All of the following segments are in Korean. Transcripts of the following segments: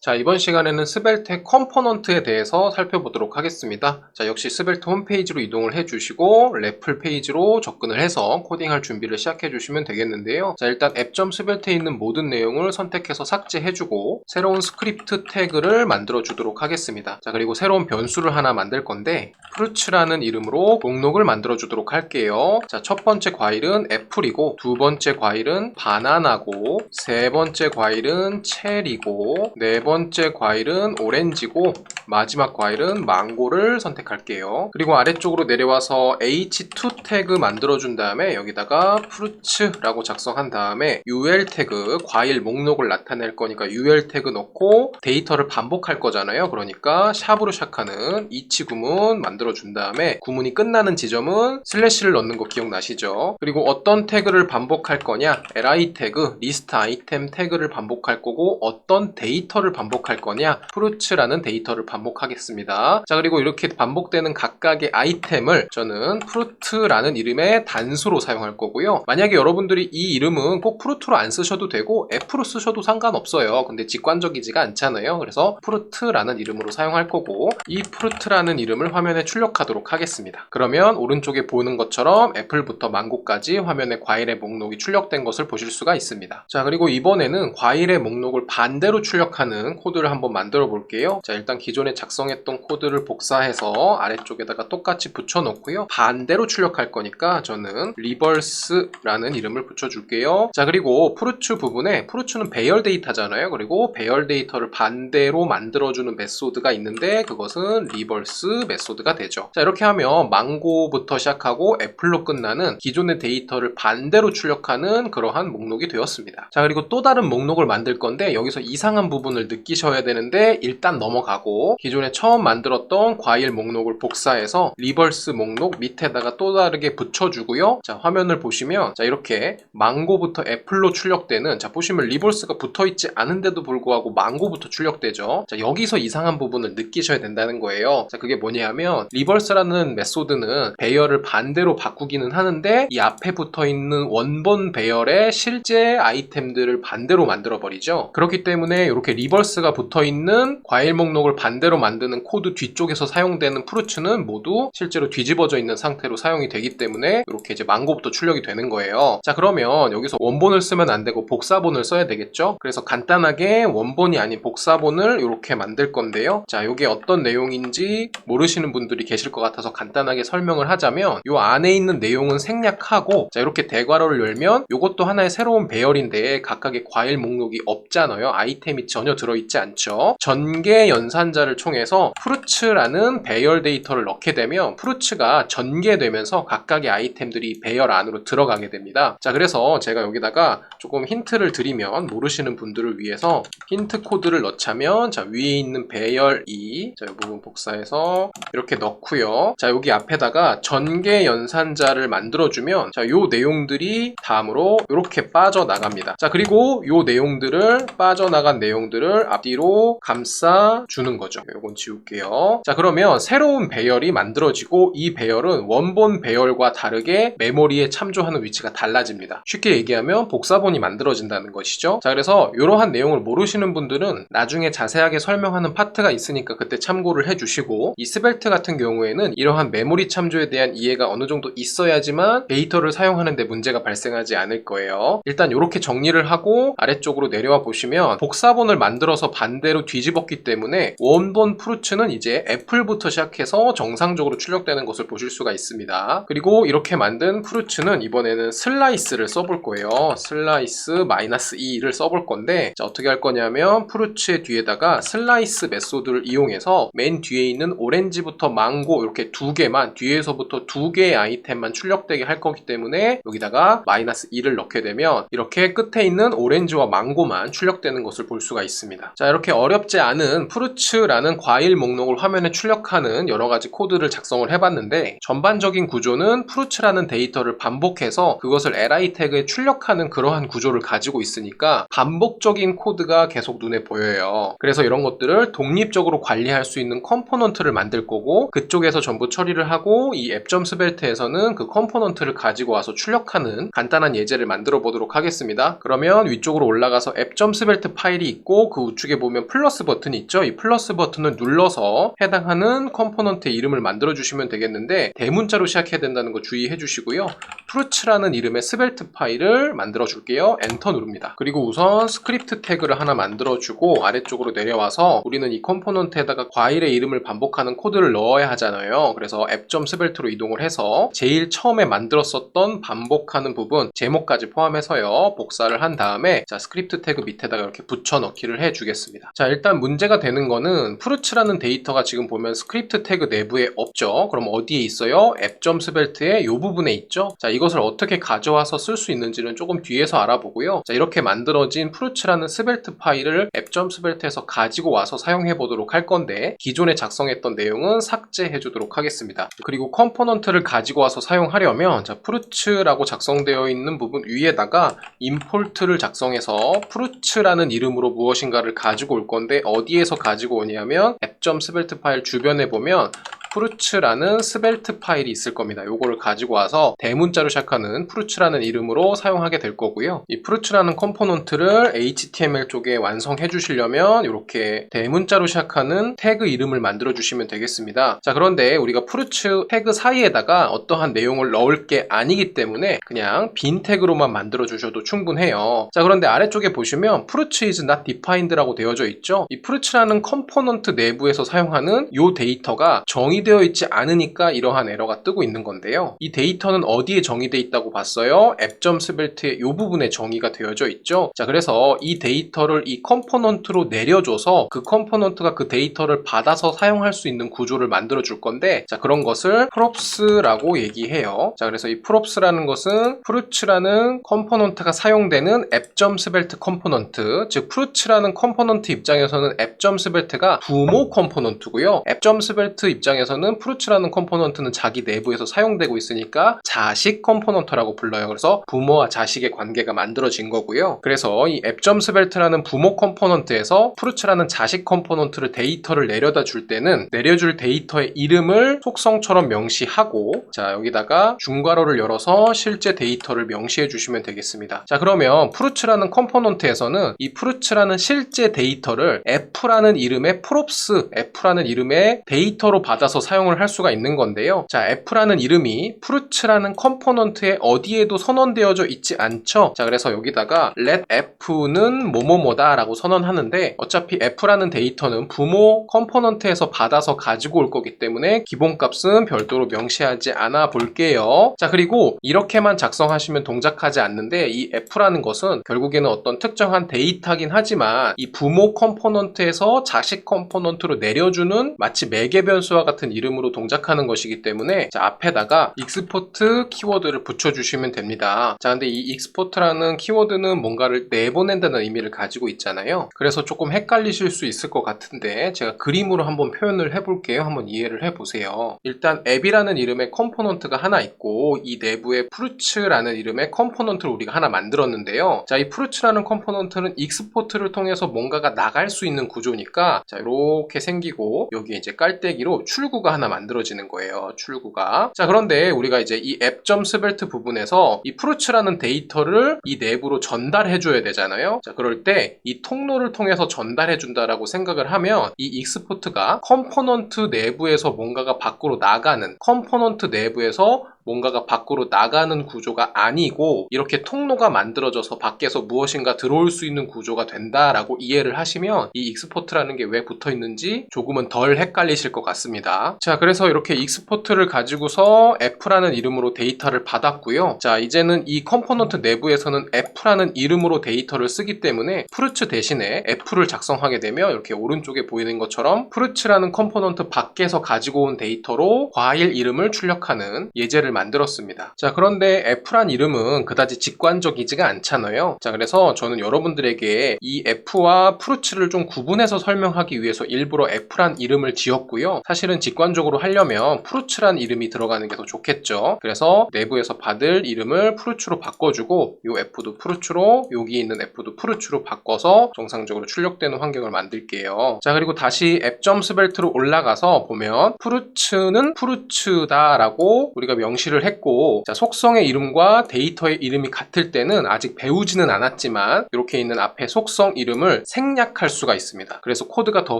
자, 이번 시간에는 스벨트의 컴포넌트에 대해서 살펴보도록 하겠습니다. 자, 역시 스벨트 홈페이지로 이동을 해주시고 레플 페이지로 접근을 해서 코딩할 준비를 시작해 주시면 되겠는데요. 자, 일단 app.svelte 에 있는 모든 내용을 선택해서 삭제해주고 새로운 스크립트 태그를 만들어 주도록 하겠습니다. 자, 그리고 새로운 변수를 하나 만들 건데 fruits라는 이름으로 목록을 만들어 주도록 할게요. 자, 첫 번째 과일은 애플이고, 두 번째 과일은 바나나고, 세 번째 과일은 체리고, 네 번째 과일은 오렌지고, 마지막 과일은 망고를 선택할게요. 그리고 아래쪽으로 내려와서 h2 태그 만들어준 다음에 여기다가 fruits라고 작성한 다음에 ul 태그, 과일 목록을 나타낼 거니까 ul 태그 넣고 데이터를 반복할 거잖아요. 그러니까 샵으로 시작하는 이치 구문 만들어준 다음에 구문이 끝나는 지점은 슬래시를 넣는 거 기억나시죠? 그리고 어떤 태그를 반복할 거냐, li 태그, 리스트 아이템 태그를 반복할 거고, 어떤 데이터를 반복할 거냐, fruits라는 데이터를 반복하겠습니다. 자, 그리고 이렇게 반복되는 각각의 아이템을 저는 fruit라는 이름의 단수로 사용할 거고요. 만약에 여러분들이 이 이름은 꼭 fruit로 안 쓰셔도 되고 f로 쓰셔도 상관없어요. 근데 직관적이지가 않잖아요. 그래서 fruit라는 이름으로 사용할 거고, 이 fruit라는 이름을 화면에 출력하도록 하겠습니다. 그러면 오른쪽에 보는 것처럼 애플부터 망고까지 화면에 과일의 목록이 출력된 것을 보실 수가 있습니다. 자, 그리고 이번에는 과일의 목록을 반대로 출력하는 코드를 한번 만들어 볼게요. 자, 일단 기존에 작성했던 코드를 복사해서 아래쪽에다가 똑같이 붙여 놓고요. 반대로 출력할 거니까 저는 리버스라는 이름을 붙여줄게요. 자, 그리고 프루츠 부분에, 프루츠는 배열 데이터잖아요. 그리고 배열 데이터를 반대로 만들어주는 메소드가 있는데 그것은 리버스 메소드가 되죠. 자, 이렇게 하면 망고부터 시작하고 애플로 끝나는 기존의 데이터를 반대로 출력하는 그러한 목록이 되었습니다. 자, 그리고 또 다른 목록을 만들 건데 여기서 이상한 부분을 느끼셔야 되는데 일단 넘어가고, 기존에 처음 만들었던 과일 목록을 복사해서 리버스 목록 밑에다가 또 다르게 붙여주고요. 자, 화면을 보시면 자, 이렇게 망고부터 애플로 출력되는, 자, 보시면 리버스가 붙어있지 않은데도 불구하고 망고부터 출력되죠. 자, 여기서 이상한 부분을 느끼셔야 된다는 거예요. 자, 그게 뭐냐면 리버스라는 메소드는 배열을 반대로 바꾸기는 하는데 이 앞에 붙어있는 원본 배열의 실제 아이템들을 반대로 만들어 버리죠. 그렇기 때문에 이렇게 리버스가 붙어있는 과일 목록을 반대로 만드는 코드 뒤쪽에서 사용되는 프루츠는 모두 실제로 뒤집어져 있는 상태로 사용이 되기 때문에 이렇게 이제 망고부터 출력이 되는 거예요. 자, 그러면 여기서 원본을 쓰면 안 되고 복사본을 써야 되겠죠. 그래서 간단하게 원본이 아닌 복사본을 이렇게 만들 건데요. 자, 이게 어떤 내용인지 모르시는 분들이 계실 것 같아서 간단하게 설명을 하자면, 이 안에 있는 내용은 생략하고, 자, 이렇게 대괄호를 열면 이것도 하나의 새로운 배열인데 각각의 과일 목록이 없잖아요. 아이템이 전혀 들어있지 않죠. 전개 연산자를 통해서 fruits라는 배열 데이터를 넣게 되면 fruits가 전개되면서 각각의 아이템들이 배열 안으로 들어가게 됩니다. 자, 그래서 제가 여기다가 조금 힌트를 드리면, 모르시는 분들을 위해서 힌트 코드를 넣자면, 자, 위에 있는 배열 2, 자, 이 부분 복사해서 이렇게 넣고요. 자, 여기 앞에다가 전개 연산자를 만들어주면, 자, 요 내용들이 다음으로 이렇게 빠져나갑니다. 자, 그리고 요 내용들을, 빠져나간 내용들을 앞뒤로 감싸 주는 거죠. 요건 지울게요. 자, 그러면 새로운 배열이 만들어지고, 이 배열은 원본 배열과 다르게 메모리에 참조하는 위치가 달라집니다. 쉽게 얘기하면 복사본이 만들어진다는 것이죠. 자, 그래서 이러한 내용을 모르시는 분들은 나중에 자세하게 설명하는 파트가 있으니까 그때 참고를 해주시고, 이 스벨트 같은 경우에는 이러한 메모리 참조에 대한 이해가 어느 정도 있어야지만 데이터를 사용하는데 문제가 발생하지 않을 거예요. 일단 이렇게 정리를 하고 아래쪽으로 내려와 보시면 복사본을 만들어서 반대로 뒤집었기 때문에 원본 프루츠는 이제 애플부터 시작해서 정상적으로 출력되는 것을 보실 수가 있습니다. 그리고 이렇게 만든 프루츠는 이번에는 슬라이스를 써볼 거예요. 슬라이스 -2를 써볼 건데, 자, 어떻게 할 거냐면 프루츠의 뒤에다가 슬라이스 메소드를 이용해서 맨 뒤에 있는 오렌지부터 망고 이렇게 두 개만, 뒤에서부터 두 개의 아이템만 출력되게 할 거기 때문에 여기다가 -2를 넣게 되면 이렇게 끝에 있는 오렌지와 망고만 출력되는 것을 볼 수가 있습니다. 자, 이렇게 어렵지 않은 fruits라는 과일 목록을 화면에 출력하는 여러가지 코드를 작성을 해봤는데, 전반적인 구조는 fruits라는 데이터를 반복해서 그것을 li 태그에 출력하는 그러한 구조를 가지고 있으니까 반복적인 코드가 계속 눈에 보여요. 그래서 이런 것들을 독립적으로 관리할 수 있는 컴포넌트를 만들 거고, 그쪽에서 전부 처리를 하고 이 app.svelte에서는 그 컴포넌트를 가지고 와서 출력하는 간단한 예제를 만들어 보도록 하겠습니다. 그러면 위쪽으로 올라가서 app.svelte 파일이 있고 그 우측에 보면 플러스 버튼이 있죠. 이 플러스 버튼을 눌러서 해당하는 컴포넌트의 이름을 만들어 주시면 되겠는데 대문자로 시작해야 된다는 거 주의해 주시고요. 프루츠라는 이름의 스벨트 파일을 만들어 줄게요. 엔터 누릅니다. 그리고 우선 스크립트 태그를 하나 만들어 주고 아래쪽으로 내려와서 우리는 이 컴포넌트에다가 과일의 이름을 반복하는 코드를 넣어야 하잖아요. 그래서 app.svelte 로 이동을 해서 제일 처음에 만들었었던 반복하는 부분 제목까지 포함해서요. 복사를 한 다음에 자 스크립트 태그 밑에다가 이렇게 붙여 넣기를 해 주겠습니다. 자 일단 문제가 되는 거는 프루츠라는 데이터가 지금 보면 스크립트 태그 내부에 없죠. 그럼 어디에 있어요? app.svelte의 이 부분에 있죠. 자 이것을 어떻게 가져와서 쓸 수 있는지는 조금 뒤에서 알아보고요. 자 이렇게 만들어진 프루츠라는 스벨트 파일을 app.svelte에서 가지고 와서 사용해 보도록 할 건데 기존에 작성했던 내용은 삭제해 주도록 하겠습니다. 그리고 컴포넌트를 가지고 와서 사용하려면 자 프루츠라고 작성되어 있는 부분 위에다가 임포트를 작성해서 프루츠라는 이름으로 무엇인가를 가지고 올 건데 어디에서 가지고 오냐면 app.svelte 파일 주변에 보면 프루츠라는 스벨트 파일이 있을 겁니다. 요거를 가지고 와서 대문자로 시작하는 프루츠라는 이름으로 사용하게 될 거고요. 이 프루츠라는 컴포넌트를 HTML 쪽에 완성해 주시려면 이렇게 대문자로 시작하는 태그 이름을 만들어 주시면 되겠습니다. 자 그런데 우리가 프루츠 태그 사이에다가 어떠한 내용을 넣을 게 아니기 때문에 그냥 빈 태그로만 만들어 주셔도 충분해요. 자 그런데 아래쪽에 보시면 프루츠 is not defined라고 되어져 있죠. 이 프루츠라는 컴포넌트 내부에서 사용하는 이 데이터가 정의되어 있지 않으니까 이러한 에러가 뜨고 있는 건데요. 이 데이터는 어디에 정의되어 있다고 봤어요? app.svelte의 이 부분에 정의가 되어져 있죠. 자 그래서 이 데이터를 이 컴포넌트로 내려줘서 그 컴포넌트가 그 데이터를 받아서 사용할 수 있는 구조를 만들어 줄 건데 자 그런 것을 props라고 얘기해요. 자 그래서 이 props라는 것은 프루츠라는 컴포넌트가 사용되는 app.svelte 컴포넌트 즉 프루츠라는 컴포넌트 입장에서는 app.svelte가 부모 컴포넌트고요. app.svelte 입장에서는 프루츠라는 컴포넌트는 자기 내부에서 사용되고 있으니까 자식 컴포넌트라고 불러요. 그래서 부모와 자식의 관계가 만들어진 거고요. 그래서 이 app.svelte라는 부모 컴포넌트에서 프루츠라는 자식 컴포넌트를 데이터를 내려다 줄 때는 내려줄 데이터의 이름을 속성처럼 명시하고 자 여기다가 중괄호를 열어서 실제 데이터를 명시해 주시면 되겠습니다. 자 그러면 프루츠라는 컴포넌트에서는 이 프루츠라는 실제 데이터를 f라는 이름의 props f라는 이름의 데이터로 받아서 사용을 할 수가 있는 건데요. 자 f라는 이름이 프루츠라는 컴포넌트에 어디에도 선언되어져 있지 않죠. 자 그래서 여기다가 let f는 뭐뭐뭐다 라고 선언하는데 어차피 f라는 데이터는 부모 컴포넌트에서 받아서 가지고 올 거기 때문에 기본값은 별도로 명시하지 않아 볼게요. 자 그리고 이렇게만 작성하시면 동작하지 않는데 이 f라는 것은 결국에는 어떤 특정한 데이터긴 하지만 이 부모 컴포넌트에서 자식 컴포넌트로 내려주는 마치 매개 변수와 같은 이름으로 동작하는 것이기 때문에 자 앞에다가 export 키워드를 붙여주시면 됩니다. 자 근데 이 export라는 키워드는 뭔가를 내보낸다는 의미를 가지고 있잖아요. 그래서 조금 헷갈리실 수 있을 것 같은데 제가 그림으로 한번 표현을 해볼게요. 한번 이해를 해보세요. 일단 앱이라는 이름의 컴포넌트가 하나 있고 이 내부에 프루츠라는 이름의 컴포넌트를 우리가 하나 만들었는데요. 자 이 프루츠라는 컴포넌트는 export를 통해서 뭔가가 나갈 수 있는 구조니까 자 이렇게 생기고 여기에 이제 깔때기로 출구가 하나 만들어지는 거예요. 출구가. 자 그런데 우리가 이제 이 app.svelte 부분에서 이 프루츠라는 데이터를 이 내부로 전달해 줘야 되잖아요. 자 그럴 때 이 통로를 통해서 전달해 준다라고 생각을 하면 이 export가 컴포넌트 내부에서 뭔가가 밖으로 나가는 컴포넌트 내부에서 뭔가가 밖으로 나가는 구조가 아니고 이렇게 통로가 만들어져서 밖에서 무엇인가 들어올 수 있는 구조가 된다라고 이해를 하시면 이 export라는 게 왜 붙어 있는지 조금은 덜 헷갈리실 것 같습니다. 자 그래서 이렇게 export를 가지고서 f라는 이름으로 데이터를 받았고요. 자 이제는 이 컴포넌트 내부에서는 f라는 이름으로 데이터를 쓰기 때문에 프루츠 대신에 f를 작성하게 되면 이렇게 오른쪽에 보이는 것처럼 프루츠라는 컴포넌트 밖에서 가지고 온 데이터로 과일 이름을 출력하는 예제를 만들었습니다. 자 그런데 f란 이름은 그다지 직관적이지가 않잖아요. 자 그래서 저는 여러분들에게 이 f와 프루츠를 좀 구분해서 설명하기 위해서 일부러 f란 이름을 지었고요. 사실은 직관적으로 하려면 프루츠란 이름이 들어가는 게 더 좋겠죠. 그래서 내부에서 받을 이름을 프루츠로 바꿔주고 요 f도 프루츠로 여기 있는 f도 프루츠로 바꿔서 정상적으로 출력되는 환경을 만들게요. 자 그리고 다시 app.svelte로 올라가서 보면 프루츠는 프루츠다 라고 우리가 명시 표시를 했고, 자, 속성의 이름과 데이터의 이름이 같을 때는 아직 배우지는 않았지만 이렇게 있는 앞에 속성 이름을 생략할 수가 있습니다. 그래서 코드가 더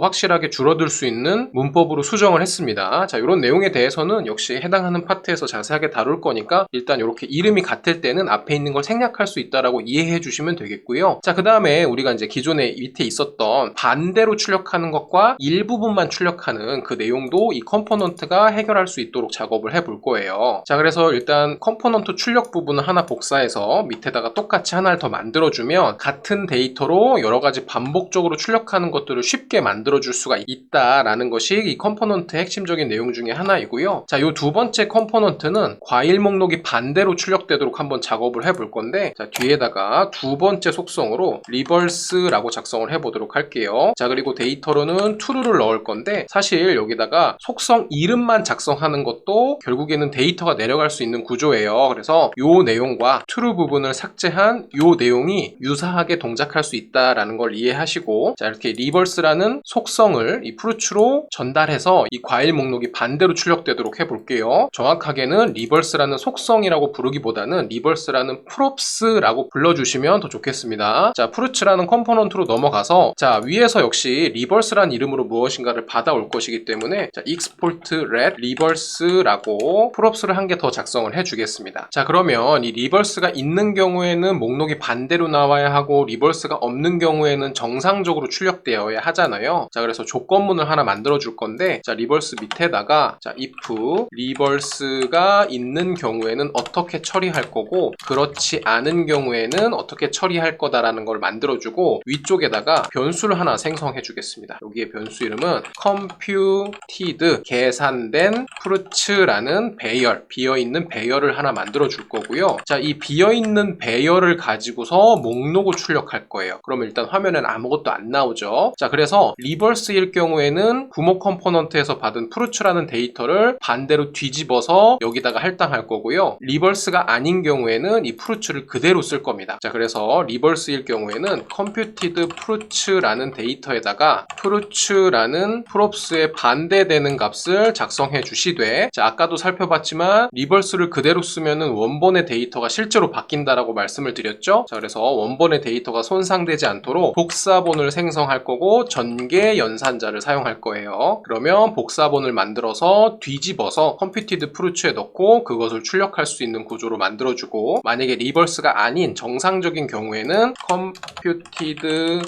확실하게 줄어들 수 있는 문법으로 수정을 했습니다. 자, 이런 내용에 대해서는 역시 해당하는 파트에서 자세하게 다룰 거니까 일단 이렇게 이름이 같을 때는 앞에 있는 걸 생략할 수 있다라고 이해해 주시면 되겠고요. 자, 그 다음에 우리가 이제 기존에 밑에 있었던 반대로 출력하는 것과 일부분만 출력하는 그 내용도 이 컴포넌트가 해결할 수 있도록 작업을 해볼 거예요. 자, 그래서 일단 컴포넌트 출력 부분을 하나 복사해서 밑에다가 똑같이 하나를 더 만들어주면 같은 데이터로 여러 가지 반복적으로 출력하는 것들을 쉽게 만들어줄 수가 있다라는 것이 이 컴포넌트의 핵심적인 내용 중에 하나이고요. 자, 이 두 번째 컴포넌트는 과일 목록이 반대로 출력되도록 한번 작업을 해볼 건데, 자, 뒤에다가 두 번째 속성으로 리버스라고 작성을 해보도록 할게요. 자, 그리고 데이터로는 true를 넣을 건데, 사실 여기다가 속성 이름만 작성하는 것도 결국에는 데이터가 내려갈 수 있는 구조예요. 그래서 이 내용과 true 부분을 삭제한 이 내용이 유사하게 동작할 수 있다라는 걸 이해하시고, 자, 이렇게 리버스라는 속성을 이 프루츠로 전달해서 이 과일 목록이 반대로 출력되도록 해볼게요. 정확하게는 리버스라는 속성이라고 부르기보다는 리버스라는 props라고 불러주시면 더 좋겠습니다. 자, 프루츠라는 컴포넌트로 넘어가서, 자, 위에서 역시 리버스라는 이름으로 무엇인가를 받아올 것이기 때문에, 자, export ret reverse라고 props를 한 개 더 작성을 해주겠습니다. 자, 그러면 이 리버스가 있는 경우에는 목록이 반대로 나와야 하고 리버스가 없는 경우에는 정상적으로 출력되어야 하잖아요. 자, 그래서 조건문을 하나 만들어 줄 건데, 자, 리버스 밑에다가, 자, if 리버스가 있는 경우에는 어떻게 처리할 거고 그렇지 않은 경우에는 어떻게 처리할 거다라는 걸 만들어주고, 위쪽에다가 변수를 하나 생성해 주겠습니다. 여기에 변수 이름은 computed 계산된 fruits라는 배열, 비어있는 배열을 하나 만들어 줄 거고요. 자, 이 비어있는 배열을 가지고서 목록을 출력할 거예요. 그러면 일단 화면엔 아무것도 안 나오죠. 자, 그래서 리버스일 경우에는 부모 컴포넌트에서 받은 fruits라는 데이터를 반대로 뒤집어서 여기다가 할당할 거고요. 리버스가 아닌 경우에는 이 fruits를 그대로 쓸 겁니다. 자, 그래서 리버스일 경우에는 computed fruits라는 데이터에다가 fruits라는 props에 반대되는 값을 작성해 주시되, 자, 아까도 살펴봤지만 리버스를 그대로 쓰면은 원본의 데이터가 실제로 바뀐다라고 말씀을 드렸죠. 자, 그래서 원본의 데이터가 손상되지 않도록 복사본을 생성할 거고 전개 연산자를 사용할 거예요. 그러면 복사본을 만들어서 뒤집어서 computed fruits에 넣고 그것을 출력할 수 있는 구조로 만들어주고, 만약에 리버스가 아닌 정상적인 경우에는 computed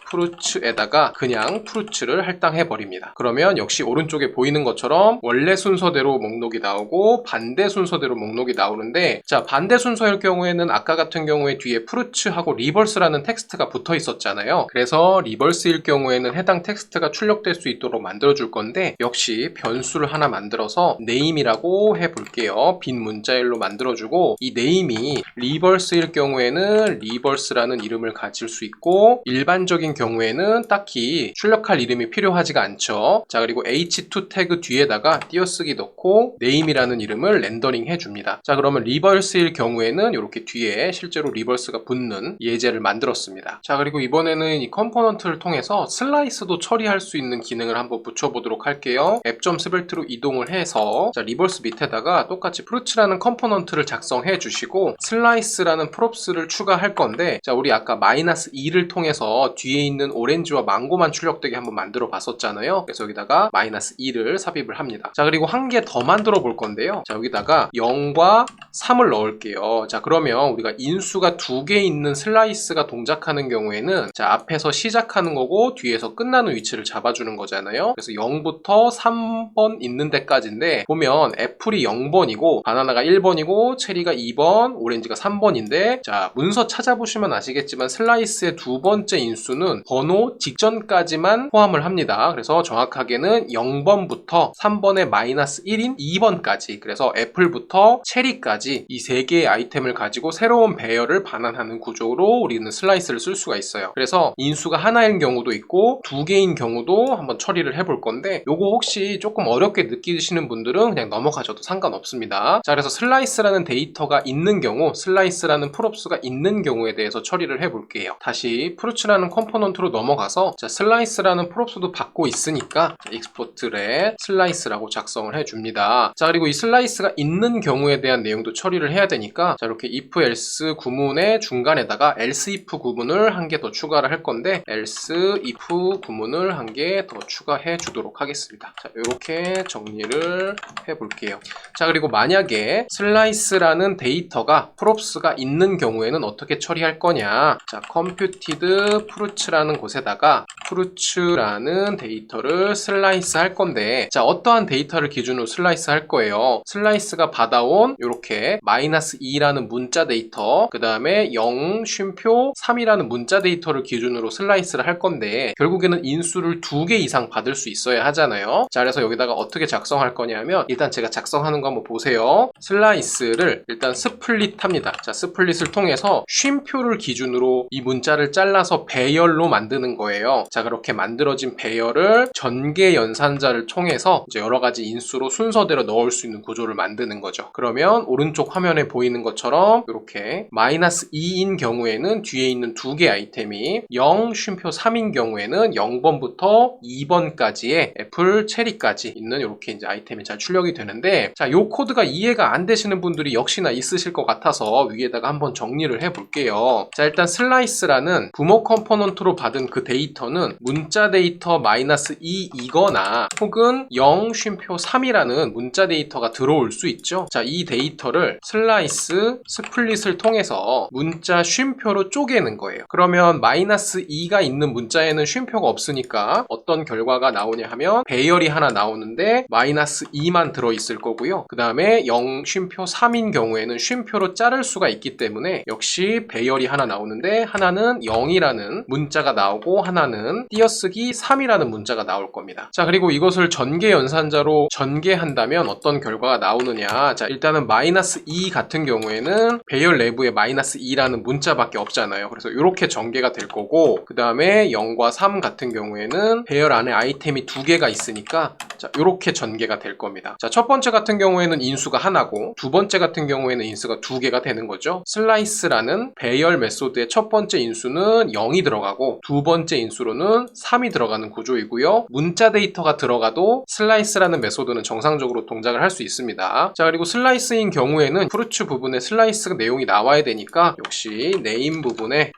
fruits에다가 그냥 fruits를 할당해 버립니다. 그러면 역시 오른쪽에 보이는 것처럼 원래 순서대로 목록이 나오고 반대 순서대로 목록이 나오는데, 자, 반대 순서일 경우에는 아까 같은 경우에 뒤에 fruits하고 리버스라는 텍스트가 붙어 있었잖아요. 그래서 리버스일 경우에는 해당 텍스트가 출력될 수 있도록 만들어 줄 건데, 역시 변수를 하나 만들어서 name이라고 해 볼게요. 빈 문자열로 만들어 주고, 이 name이 리버스일 경우에는 리버스라는 이름을 가질 수 있고, 일반적인 경우에는 딱히 출력할 이름이 필요하지가 않죠. 자, 그리고 h2 태그 뒤에다가 띄어쓰기 넣고 name이라는 이름을 렌더링 해줍니다. 자, 그러면 리버스일 경우에는 이렇게 뒤에 실제로 리버스가 붙는 예제를 만들었습니다. 자, 그리고 이번에는 이 컴포넌트를 통해서 슬라이스도 처리할 수 있는 기능을 한번 붙여보도록 할게요. app.svelte 로 이동을 해서, 자, 리버스 밑에다가 똑같이 fruits라는 컴포넌트를 작성해 주시고 슬라이스라는 props를 추가할 건데, 자, 우리 아까 -2를 통해서 뒤에 있는 오렌지와 망고만 출력되게 한번 만들어 봤었잖아요. 그래서 여기다가 -2를 삽입을 합니다. 자, 그리고 한 개 더 만들어 볼 건데요. 자, 여기다가 0과 3을 넣을게요. 자, 그러면 우리가 인수가 두 개 있는 슬라이스가 동작하는 경우에는, 자, 앞에서 시작하는 거고 뒤에서 끝나는 위치를 잡아주는 거잖아요. 그래서 0부터 3번 있는 데까지인데, 보면 애플이 0번이고 바나나가 1번이고 체리가 2번, 오렌지가 3번인데, 자, 문서 찾아보시면 아시겠지만 슬라이스의 두 번째 인수는 번호 직전까지만 포함을 합니다. 그래서 정확하게는 0번부터 3번의 -1인 2번까지, 그래서 애플부터 체리까지 이 세 개의 아이템을 가지고 새로운 배열을 반환하는 구조로 우리는 슬라이스를 쓸 수가 있어요. 그래서 인수가 하나인 경우도 있고 두 개인 경우도 한번 처리를 해볼 건데, 요거 혹시 조금 어렵게 느끼시는 분들은 그냥 넘어가셔도 상관없습니다. 자, 그래서 슬라이스라는 데이터가 있는 경우, 슬라이스라는 props가 있는 경우에 대해서 처리를 해볼게요. 다시 fruits라는 컴포넌트 컴포넌트로 넘어가서 자, 슬라이스라는 프롭스도 받고 있으니까 익스포트 렛 슬라이스라고 작성을 해줍니다. 자, 그리고 이 슬라이스가 있는 경우에 대한 내용도 처리를 해야 되니까 자, 이렇게 if else 구문의 중간에다가 else if 구문을 한 개 더 추가를 할 건데 else if 구문을 한 개 더 추가해 주도록 하겠습니다. 자, 이렇게 정리를 해 볼게요. 자, 그리고 만약에 슬라이스라는 데이터가 props가 있는 경우에는 어떻게 처리할 거냐. 자, computed fruits라는 곳에다가 fruits라는 데이터를 슬라이스 할 건데 자, 어떠한 데이터를 기준으로 슬라이스 할 거예요. 슬라이스가 받아온 이렇게 -2라는 문자 데이터, 그 다음에 0, 쉼표, 3이라는 문자 데이터를 기준으로 슬라이스를 할 건데 결국에는 인수를 2개 이상 받을 수 있어야 하잖아요. 자, 그래서 여기다가 어떻게 작성할 거냐면 일단 제가 작성하는 거 한번 보세요. 슬라이스를 일단 스플릿 합니다. 자, 스플릿을 통해서 쉼표를 기준으로 이 문자를 잘라서 배열로 만드는 거예요. 자, 그렇게 만들어진 배열을 전개 연산자를 통해서 이제 여러 가지 인수로 순서대로 넣을 수 있는 구조를 만드는 거죠. 그러면 오른쪽 화면에 보이는 것처럼 이렇게 -2인 경우에는 뒤에 있는 2개 아이템이 0, 쉼표 3인 경우에는 0번부터 2번까지의 애플, 체리까지 있는 이렇게 이제 아이템이 잘 출력이 되는데 자, 요 코드가 이해가 안 되시는 분들이 역시나 있으실 것 같아서 위에다가 한번 정리를 해 볼게요. 자, 일단 슬라이스라는 부모 컴포넌트로 받은 그 데이터는 문자 데이터 -2이거나 혹은 0, 쉼표 3이라는 문자 데이터가 들어올 수 있죠. 자, 이 데이터를 슬라이스 스플릿을 통해서 문자 쉼표로 쪼개는 거예요. 그러면 -2가 있는 문자에는 쉼표가 없으니까 어떤 결과가 나오냐 하면 배열이 하나 나오는데 -2만 들어있을 거고요. 그 다음에 0, 쉼표 3인 경우에는 쉼표로 자를 수가 있기 때문에 역시 배열이 하나 나오는데 하나는 0이라는 문자가 나오고 하나는 띄어쓰기 3이라는 문자가 나올 겁니다. 자, 그리고 이것을 전개 연산자로 전개한다면 어떤 결과가 나오느냐. 자, 일단은 -2 같은 경우에는 배열 내부에 -2라는 문자밖에 없잖아요. 그래서 이렇게 전개가 될 거고 그 다음에 0과 3 같은 경우에는 배열 안에 아이템이 2개가 있으니까 자, 이렇게 전개가 될 겁니다. 자, 첫 번째 같은 경우에는 인수가 하나고 두 번째 같은 경우에는 인수가 2개가 되는 거죠. 슬라이스라는 배열 메소드의 첫 번째 인수는 0이 들어가고 두 번째 인수로는 3이 들어가는 구조이고요. 문자 데이터가 들어가도 슬라이스라는 메소드는 정상적으로 동작을 할 수 있습니다. 자, 그리고 슬라이스인 경우에는 프루츠 부분에 슬라이스 내용이 나와야 되니까 역시 네임 부분에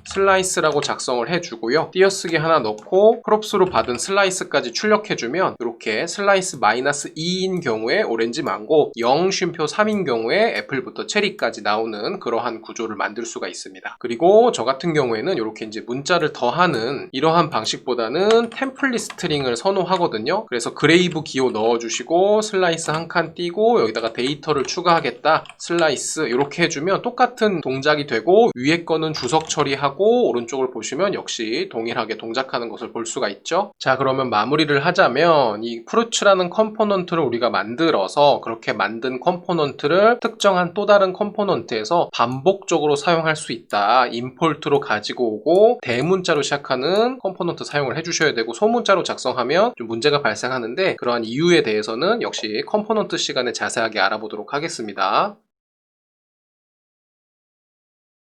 슬라이스라고 작성을 해주고요. 띄어쓰기 하나 넣고 프롭스로 받은 슬라이스까지 출력해주면 이렇게 슬라이스 -2인 경우에 오렌지 망고, 0 쉼표 3인 경우에 애플부터 체리까지 나오는 그러한 구조를 만들 수가 있습니다. 그리고 저 같은 경우에는 이렇게 이제 문자를 더하는 이러한 방식보다는 템플릿 스트링을 선호하거든요. 그래서 그레이브 기호 넣어주시고 슬라이스 한 칸 띄고 여기다가 데이터를 추가하겠다 슬라이스 이렇게 해주면 똑같은 동작이 되고 위에 거는 주석 처리하고 오른쪽을 보시면 역시 동일하게 동작하는 것을 볼 수가 있죠. 자, 그러면 마무리를 하자면 이 프루츠라는 컴포넌트를 우리가 만들어서 그렇게 만든 컴포넌트를 특정한 또 다른 컴포넌트에서 반복적으로 사용할 수 있다. 임포트로 가지고 오고 대문자로 시작하는 컴포넌트 사용을 해주셔야 되고 소문자로 작성하면 좀 문제가 발생하는데 그러한 이유에 대해서는 역시 컴포넌트 시간에 자세하게 알아보도록 하겠습니다.